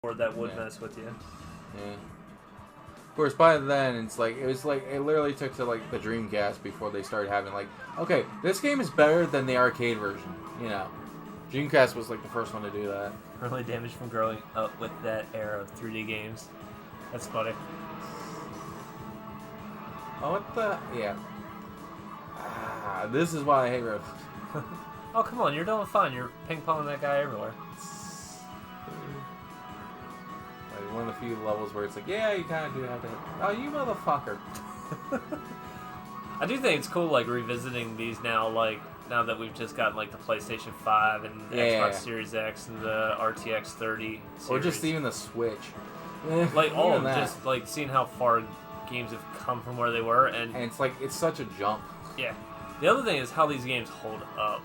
Or that would mess with you. Yeah. Of course, by then it literally took to like the Dreamcast before they started having like, okay, this game is better than the arcade version. You know, Dreamcast was like the first one to do that. Really damaged from growing up with that era of 3D games. That's funny. Oh, what the? Yeah. This is why I hate Road. Oh, come on, you're doing fine. You're ping-ponging that guy everywhere. Like one of the few levels where it's like, yeah, you kind of do have to hit. Oh, you motherfucker. I do think it's cool, like, revisiting these now, like, now that we've just gotten, like, the PlayStation 5 and the Xbox Series X and the RTX 30 series. Or just even the Switch. Like, all of just, like, seeing how far games have come from where they were. And it's like, it's such a jump. Yeah. The other thing is how these games hold up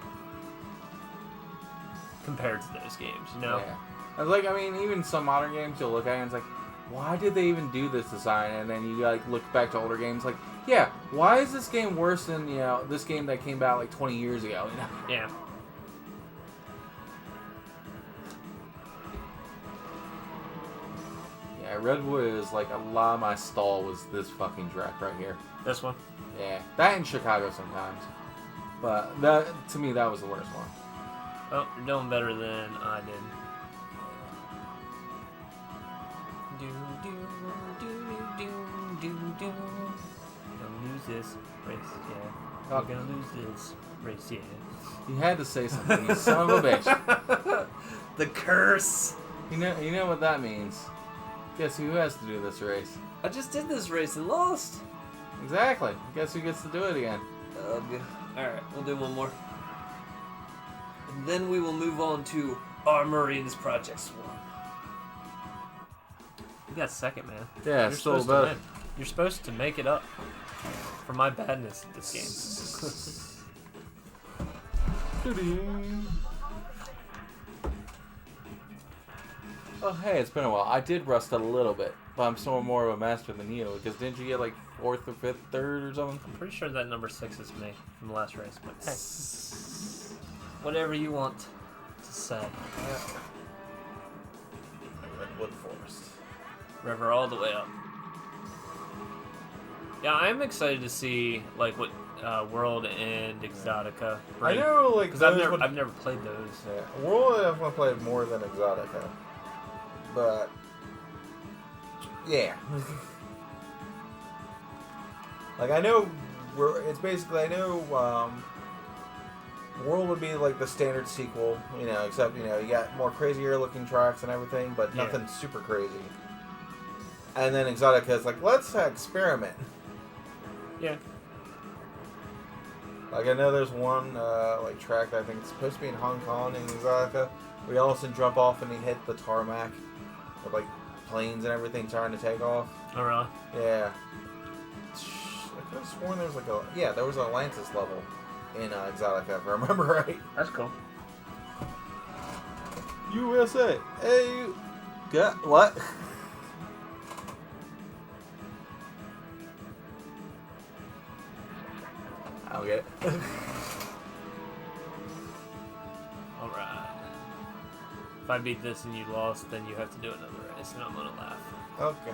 compared to those games, you know? Yeah. Like, I mean, even some modern games you'll look at and it's like, why did they even do this design? And then you like look back to older games like, yeah, why is this game worse than, you know, this game that came out like 20 years ago, you know? Yeah. Yeah, Redwood is like a lot of my stall was this fucking track right here. This one? Yeah. That in Chicago sometimes. But that, to me, that was the worst one. Oh, you're doing better than I did. Gonna lose this race, yeah. I'm gonna lose this race, yeah. You had to say something, you son of a bitch. The curse. You know what that means. Guess who has to do this race? I just did this race and lost. Exactly. Guess who gets to do it again? Ugh. Alright, we'll do one more. And then we will move on to our Marines Project Swarm. You got second, man. Yeah, You're still supposed better. to win. You're supposed to make it up for my badness at this game. Oh, hey, it's been a while. I did rust a little bit, but I'm still more of a master than you. Because didn't you get like 4th or 5th, 3rd or something? I'm pretty sure that number 6 is me from the last race. But hey, whatever you want to say. Redwood Forest. River all the way up. Yeah, I'm excited to see like what World and Exotica bring. I know, like, because I've never played those. Yeah, World I definitely played more than Exotica, but yeah, like I know, it's basically I know World would be like the standard sequel, you know, except you got more crazier looking tracks and everything, but nothing super crazy. And then Exotica is like, let's experiment. Yeah. Like I know there's one like track that I think it's supposed to be in Hong Kong in Exotica, where you all of a sudden jump off and you hit the tarmac with like planes and everything trying to take off. Oh really? Yeah. I could have sworn there was like there was an Atlantis level in Exotica if I remember right. That's cool. USA. Hey, got what? I don't get it. Alright. If I beat this and you lost, then you have to do another race, and I'm gonna laugh. Okay.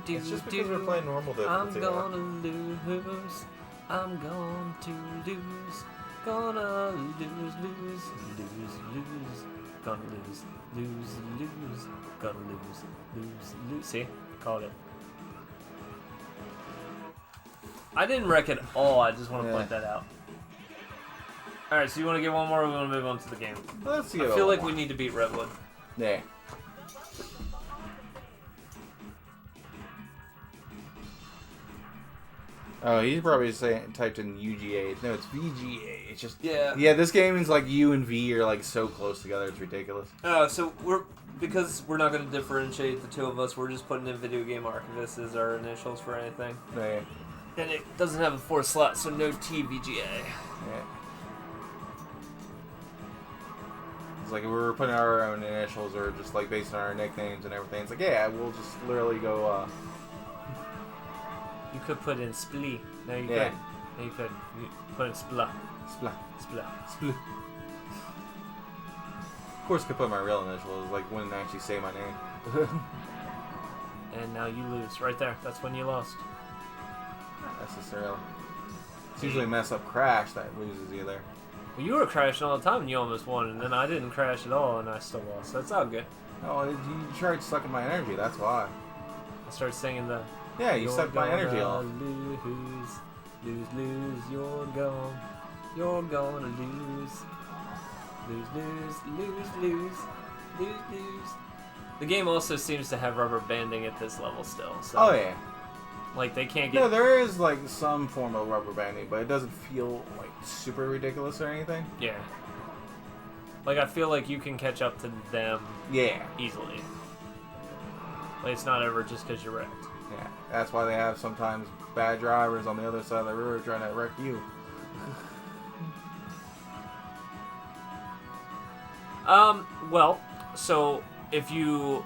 It's just because we're playing normal difficulty. I'm gonna lose. I'm going to lose. Gonna lose. Gonna lose. Gonna lose. See? Called it. I didn't wreck it all, I just want to point that out. Alright, so you want to get one more or we want to move on to the game? Let's get I feel like we need to beat Redwood. Yeah. Oh, he's probably typed in UGA. No, it's VGA. It's just yeah. This game is like U and V are like so close together. It's ridiculous. So because we're not going to differentiate the two of us. We're just putting in Video Game Archivist as our initials for anything. Yeah. And it doesn't have a 4 slot, so no TVGA. Yeah. It's like if we were putting our own initials or just like based on our nicknames and everything. It's like we'll just literally go. You could put in Splee. No, you couldn't. No, you couldn't. You put in Spla. Splat. Spla. Split. course, could put my real initials. Like, wouldn't actually say my name. And now you lose. Right there. That's when you lost. Not necessarily. It's usually mess up Crash that loses either. Well, you were crashing all the time and you almost won, and then I didn't crash at all and I still lost. So it's all good. Oh, you tried sucking my energy. That's why. I started singing the... Yeah, you sucked my energy off. Lose, you're gone. You're gonna lose. Lose. The game also seems to have rubber banding at this level still. So, Oh yeah. Like they can't get. No, there is like some form of rubber banding, but it doesn't feel like super ridiculous or anything. Yeah. Like I feel like you can catch up to them. Yeah. Easily. Like it's not ever just because you're wrecked. Yeah. That's why they have sometimes bad drivers on the other side of the road trying to wreck you. Well, so if you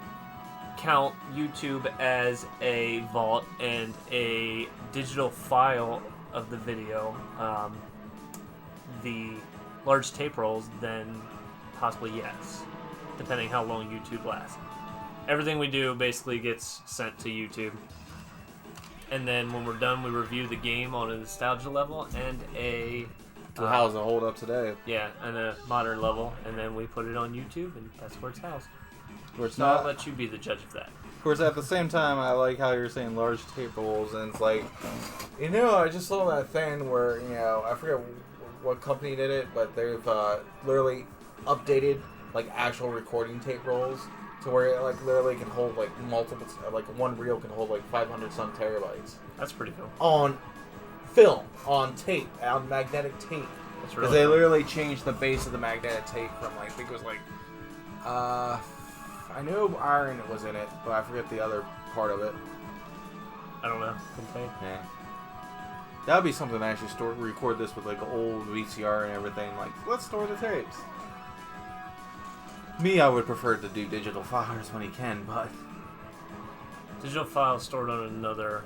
count YouTube as a vault and a digital file of the video, the large tape rolls, then possibly yes, depending how long YouTube lasts. Everything we do basically gets sent to YouTube. And then when we're done, we review the game on a nostalgia level and a... So how's it hold up today? Yeah, and a modern level, and then we put it on YouTube, and that's where it's housed. Where it's So not. I'll let you be the judge of that. Of course, at the same time, I like how you're saying large tape rolls, and it's like, I just saw that thing where, I forget what company did it, but they've literally updated, like, actual recording tape rolls to where it, like, literally can hold, like, multiple, like, one reel can hold, like, 500-some terabytes. That's pretty cool. On film, on tape, on magnetic tape. That's Because really they cool. literally changed the base of the magnetic tape from, like, I think it was like, I know iron was in it, but I forget the other part of it. I don't know. Couldn't tell you. Yeah. That would be something to actually record this with, like, old VCR and everything. Like, let's store the tapes. Me, I would prefer to do digital files when he can, but... Digital files stored on another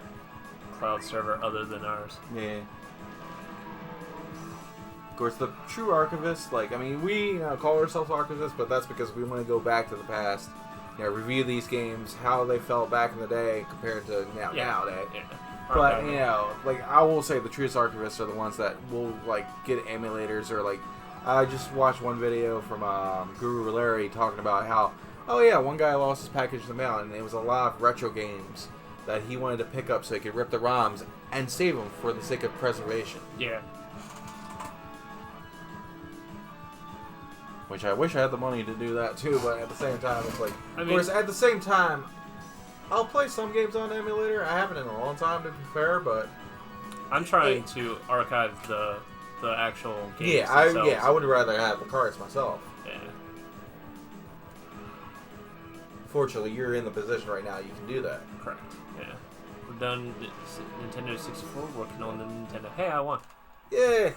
cloud server other than ours. Yeah. Of course, the true archivists, like, I mean, we call ourselves archivists, but that's because we want to go back to the past, review these games, how they felt back in the day compared to nowadays. Yeah. But, like, I will say the truest archivists are the ones that will, like, get emulators or, like, I just watched one video from Guru Larry talking about how, one guy lost his package in the mail, and it was a lot of retro games that he wanted to pick up so he could rip the ROMs and save them for the sake of preservation. Yeah. Which I wish I had the money to do that too, but at the same time, it's like... Of course, at the same time, I'll play some games on emulator. I haven't in a long time, to be fair, but... I'm trying to archive the actual games themselves. I would rather have the cards myself. Yeah. Fortunately, you're in the position right now you can do that. Correct. Yeah. We're done Nintendo 64, working on the Nintendo. Hey, I won. Yeah.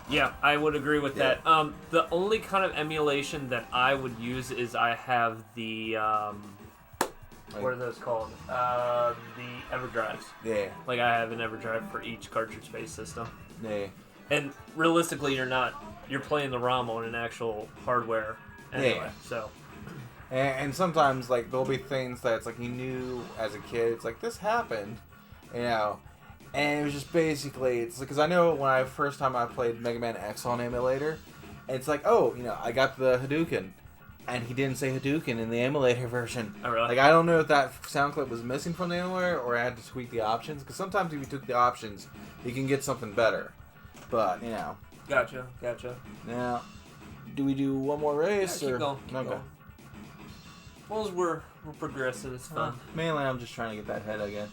Yeah, I would agree with that. The only kind of emulation that I would use is I have the what are those called? The EverDrives. Yeah. Like I have an EverDrive for each cartridge-based system. Yeah. And realistically, you're playing the ROM on an actual hardware anyway. Yeah. So. And sometimes, like, there'll be things that it's like you knew as a kid. It's like, this happened, And it was just basically, it's because I know when first time I played Mega Man X on emulator, it's like, I got the Hadouken, and he didn't say Hadouken in the emulator version. Oh, really? Like, I don't know if that sound clip was missing from the emulator, or I had to tweak the options, because sometimes if you tweak the options, you can get something better. But, Gotcha. Now, do we do one more race? Yeah, keep or? going. Okay. Going. Well, as we're progressing, it's fun. Mainly, I'm just trying to get that head again.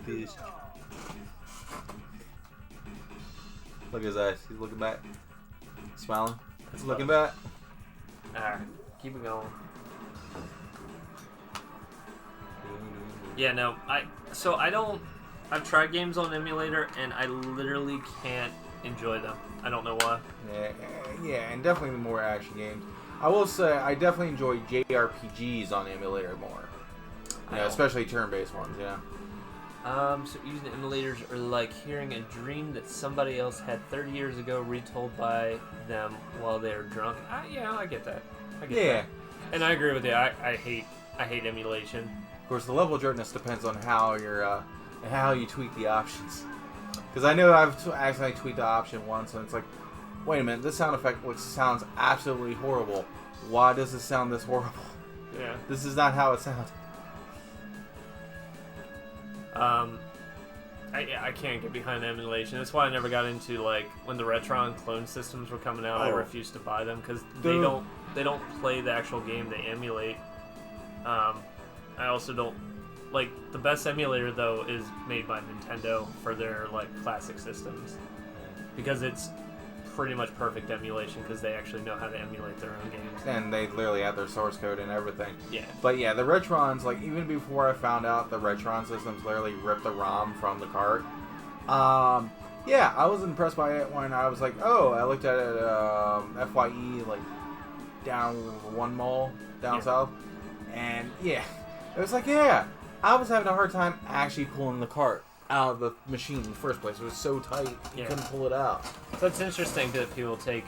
Peace. Look at his eyes. He's looking back. Smiling. He's looking back. Alright, keep it going. Yeah, no, I've tried games on emulator and I literally can't enjoy them. I don't know why. Yeah, and definitely the more action games. I will say I definitely enjoy JRPGs on emulator more. Especially turn-based ones, So using emulators are like hearing a dream that somebody else had 30 years ago retold by them while they were drunk. Yeah, I get that. I get that. And I agree with you. I hate emulation. Of course, the level of drunkeness depends on how you tweak the options. Because I know I've accidentally tweaked the option once, and it's like, wait a minute, this sound effect sounds absolutely horrible. Why does it sound this horrible? Yeah. This is not how it sounds. I can't get behind emulation. That's why I never got into, like, when the Retron clone systems were coming out. I refused to buy them because they don't play the actual game, they emulate. I also don't like the best emulator though is made by Nintendo for their like classic systems because it's pretty much perfect emulation because they actually know how to emulate their own games. And they literally have their source code and everything. Yeah. But yeah, the Retrons, like even before I found out the Retron systems literally ripped the ROM from the cart. Yeah, I was impressed by it when I was like, oh, I looked at it FYE like down one mall down south, and yeah, it was like I was having a hard time actually pulling the cart out of the machine in the first place. It was so tight, you couldn't pull it out. So it's interesting that people take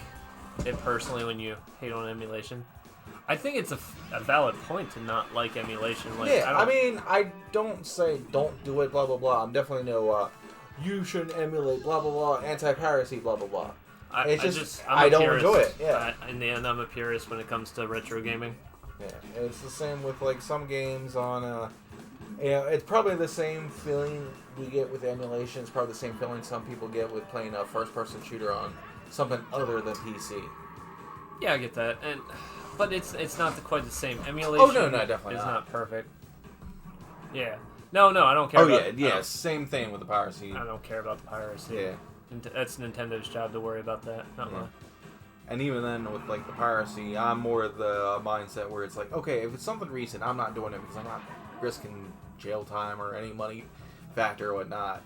it personally when you hate on emulation. I think it's a valid point to not like emulation. Like, yeah, I don't say don't do it, blah, blah, blah. I'm definitely no, you shouldn't emulate, blah, blah, blah, anti-piracy, blah, blah, blah. I don't enjoy it, yeah. In the end, I'm a purist when it comes to retro gaming. Yeah, it's the same with, like, some games on, it's probably the same feeling we get with emulation. It's probably the same feeling some people get with playing a first-person shooter on something other than PC. Yeah, I get that, but it's not quite the same. Emulation no, definitely is not. not perfect. Yeah. No, I don't care about same thing with the piracy. I don't care about the piracy. Yeah. That's Nintendo's job to worry about that, not mine. And even then, with like the piracy, I'm more of the mindset where it's like, okay, if it's something recent, I'm not doing it because I'm not risking jail time or any money factor or whatnot.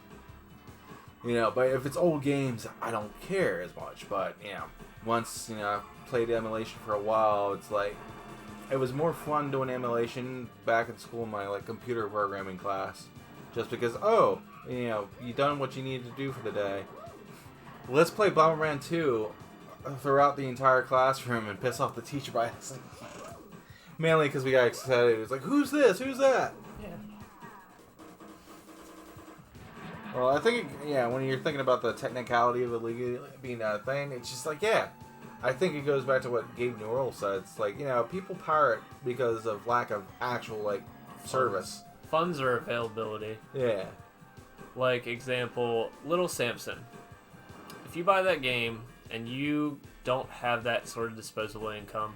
You know, but if it's old games, I don't care as much. But, you know, once, you know, I've played emulation for a while, it's like, it was more fun doing emulation back in school in my, like, computer programming class. Just because, oh, you know, you done what you needed to do for the day. Let's play Bomberman 2 throughout the entire classroom and piss off the teacher by accident. Mainly because we got excited. It was like, who's this? Who's that? Yeah. Well, I think, when you're thinking about the technicality of it being a thing, it's just like, I think it goes back to what Gabe Newell said. It's like, you know, people pirate because of lack of actual, like, service. Funds or availability. Yeah. Like, example, Little Samson. If you buy that game and you don't have that sort of disposable income,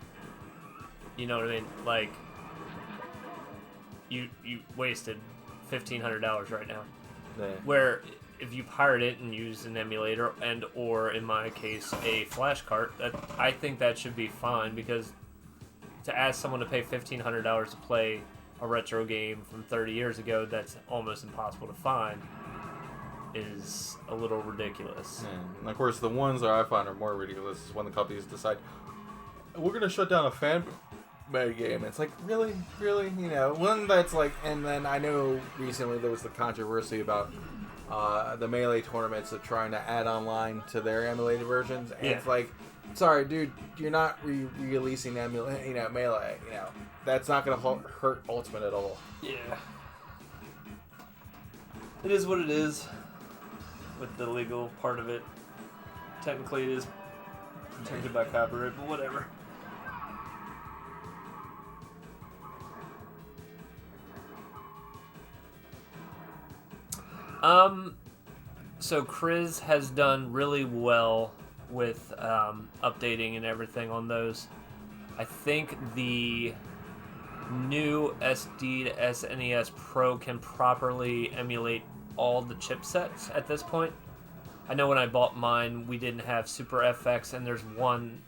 you know what I mean? Like, you wasted $1,500 right now. Yeah. Where if you pirate it and use an emulator or in my case a flash cart, I think that should be fine, because to ask someone to pay $1,500 to play a retro game from 30 years ago that's almost impossible to find is a little ridiculous. Yeah. And of course, the ones that I find are more ridiculous is when the companies decide, we're going to shut down a fan-made game. It's like, really? You know, one that's like, and then I know recently there was the controversy about the Melee tournaments of trying to add online to their emulated versions. And it's like, sorry, dude, you're not releasing Melee. You know, that's not going to hurt Ultimate at all. Yeah. It is what it is with the legal part of it. Technically, it is protected by copyright, but whatever. So Chris has done really well with updating and everything on those. I think the new SD to SNES Pro can properly emulate all the chipsets at this point. I know when I bought mine, we didn't have Super FX, and there's one,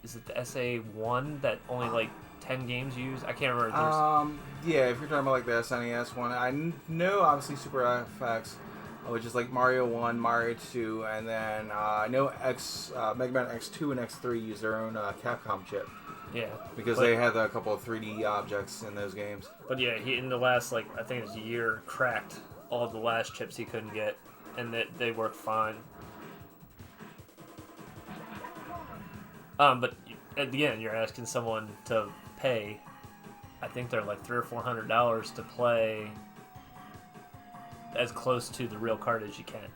is it the SA1 that only like 10 games use? I can't remember. Yeah, if you're talking about like the SNES one, I know obviously Super FX, which is like Mario 1, Mario 2, and then I know Mega Man X2 and X3 use their own Capcom chip. Yeah. Because they had a couple of 3D objects in those games. But yeah, he in the last, like, I think it was a year, cracked all the last chips he couldn't get, and that they work fine. But at the end, you're asking someone to pay. I think they're like $300 or $400 to play as close to the real card as you can.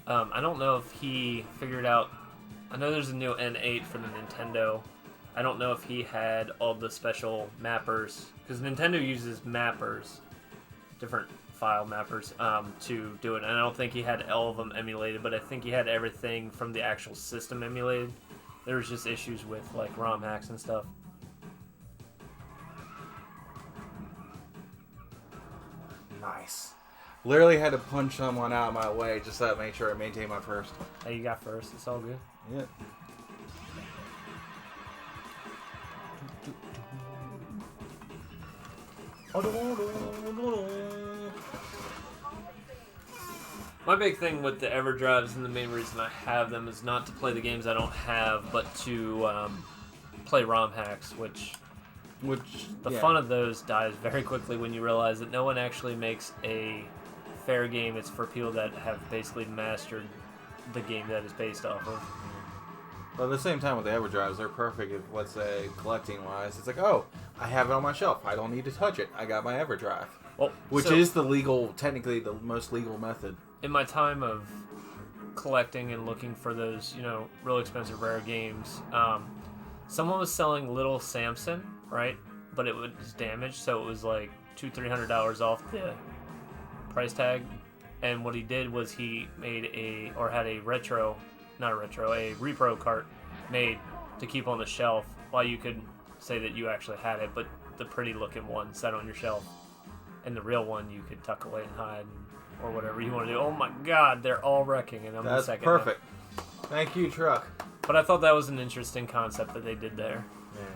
I don't know if he figured out. I know there's a new N8 for the Nintendo. I don't know if he had all the special mappers, because Nintendo uses mappers, different file mappers, to do it. And I don't think he had all of them emulated, but I think he had everything from the actual system emulated. There was just issues with like ROM hacks and stuff. Nice. Literally had to punch someone out of my way just to make sure I maintain my first. Hey, you got first. It's all good. Yeah. My big thing with the EverDrives, and the main reason I have them, is not to play the games I don't have, but to play ROM hacks, which the fun of those dies very quickly when you realize that no one actually makes a fair game. It's for people that have basically mastered the game that is based off of. But at the same time with the EverDrives, they're perfect if, let's say, collecting-wise. It's like, oh, I have it on my shelf. I don't need to touch it. I got my EverDrive. Well, which is the legal, technically the most legal method. In my time of collecting and looking for those, real expensive rare games, someone was selling Little Samson, right? But it was damaged, so it was like $200-300 off the price tag. And what he did was he made a repro cart made to keep on the shelf, while you could say that you actually had it, but the pretty looking one sat on your shelf, and the real one you could tuck away and hide, or whatever you want to do. Oh my God, they're all wrecking, and I'm the second. That's perfect. Thank you, truck. But I thought that was an interesting concept that they did there. Yeah.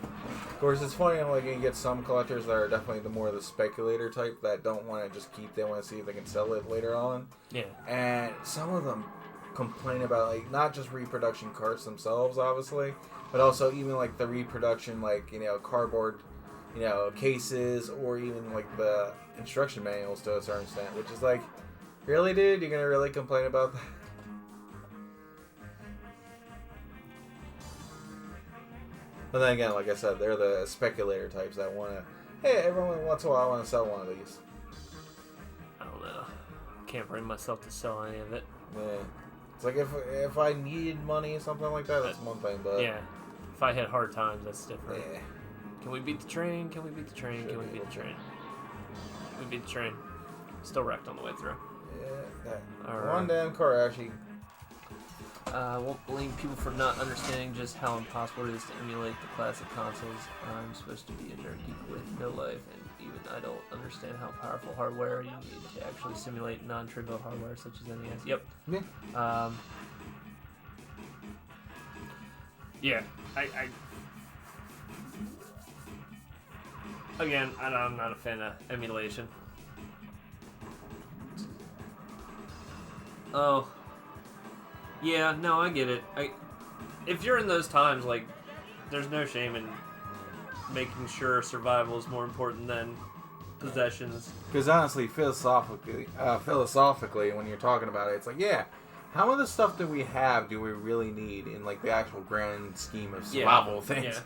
Of course, it's funny, like, you get some collectors that are definitely the speculator type that don't want to just keep. They want to see if they can sell it later on. Yeah. And some of them complain about, like, not just reproduction carts themselves, obviously, but also even, like, the reproduction, like, cardboard, cases, or even, like, the instruction manuals to a certain extent, which is like, really, dude? You're gonna really complain about that? But then again, like I said, they're the speculator types that want to, hey, every once in a while I want to sell one of these. I don't know. Can't bring myself to sell any of it. Yeah. It's like if I needed money or something like that, that's one thing, but... Yeah. If I had hard times, that's different. Yeah. Can we beat the train? Can we beat the train? Can we beat the train? We beat the train. Still wrecked on the way through. Yeah. All One damn car actually... I won't blame people for not understanding just how impossible it is to emulate the classic consoles. I'm supposed to be a nerd geek with no life, and even I don't understand how powerful hardware you need to actually simulate non-trivial hardware such as NES. Yep. Yeah. Yeah. Again, I'm not a fan of emulation. Oh. Yeah, no, I get it. If you're in those times, like, there's no shame in making sure survival is more important than possessions. Because honestly, philosophically, when you're talking about it, it's like, yeah, how much of the stuff that we have do we really need in, like, the actual grand scheme of survival things? Yeah.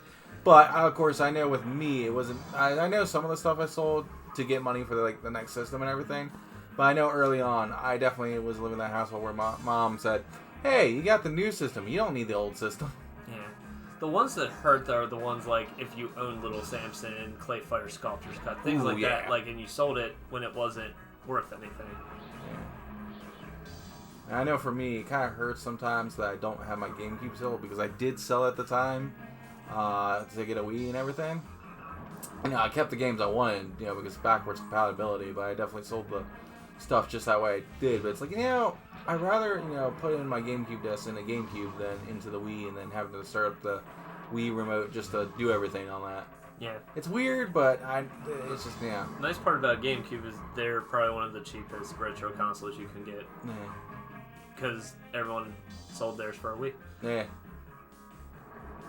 But of course, I know with me, it wasn't. I know some of the stuff I sold to get money for the next system and everything. But I know early on, I definitely was living in that household where my mom said, hey, you got the new system. You don't need the old system. Yeah. The ones that hurt are the ones like if you own Little Samson and Clay Fighter Sculptor's Cut, things like that. Like, and you sold it when it wasn't worth anything. Yeah. I know for me, it kind of hurts sometimes that I don't have my GameCube still, because I did sell at the time to get a Wii and everything. I kept the games I wanted, because backwards compatibility, but I definitely sold the stuff just that way I did. But it's like, I'd rather, put in my GameCube disc in a GameCube than into the Wii and then having to start up the Wii remote just to do everything on that. Yeah. It's weird, but it's just, yeah. The nice part about GameCube is they're probably one of the cheapest retro consoles you can get. Yeah. Because everyone sold theirs for a Wii. Yeah.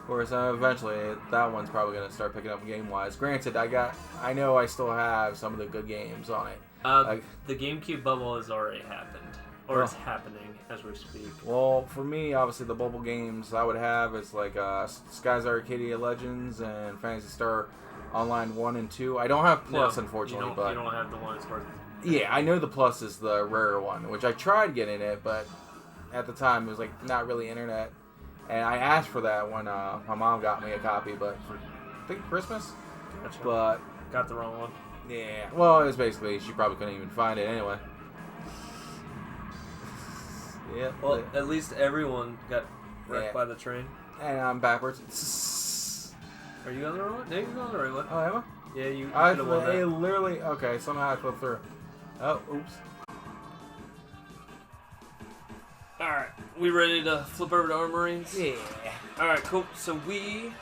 Of course, eventually that one's probably gonna start picking up game-wise. Granted, I know I still have some of the good games on it. The GameCube bubble has already happened, or is happening as we speak. Well, for me, obviously the bubble games I would have is like Skies Arcadia Legends and Phantasy Star Online 1 and 2. I don't have Plus, unfortunately, but you don't have the one that's worth. yeah, I know the Plus is the rarer one, which I tried getting it, but at the time it was like not really internet. And I asked for that when my mom got me a copy, but for I think Christmas. Gotcha. But Got the wrong one. yeah, well, it was basically she probably couldn't even find it anyway. Yeah. Well, at least everyone got wrecked Yeah. by the train. And I'm backwards. Are you on the wrong one? No, you're on the right one. Oh, am I? Yeah, you I could have won that. literally okay. Somehow I flipped through. Oh, oops. Alright, we ready to flip over to our Marines? Yeah. Alright, cool. So we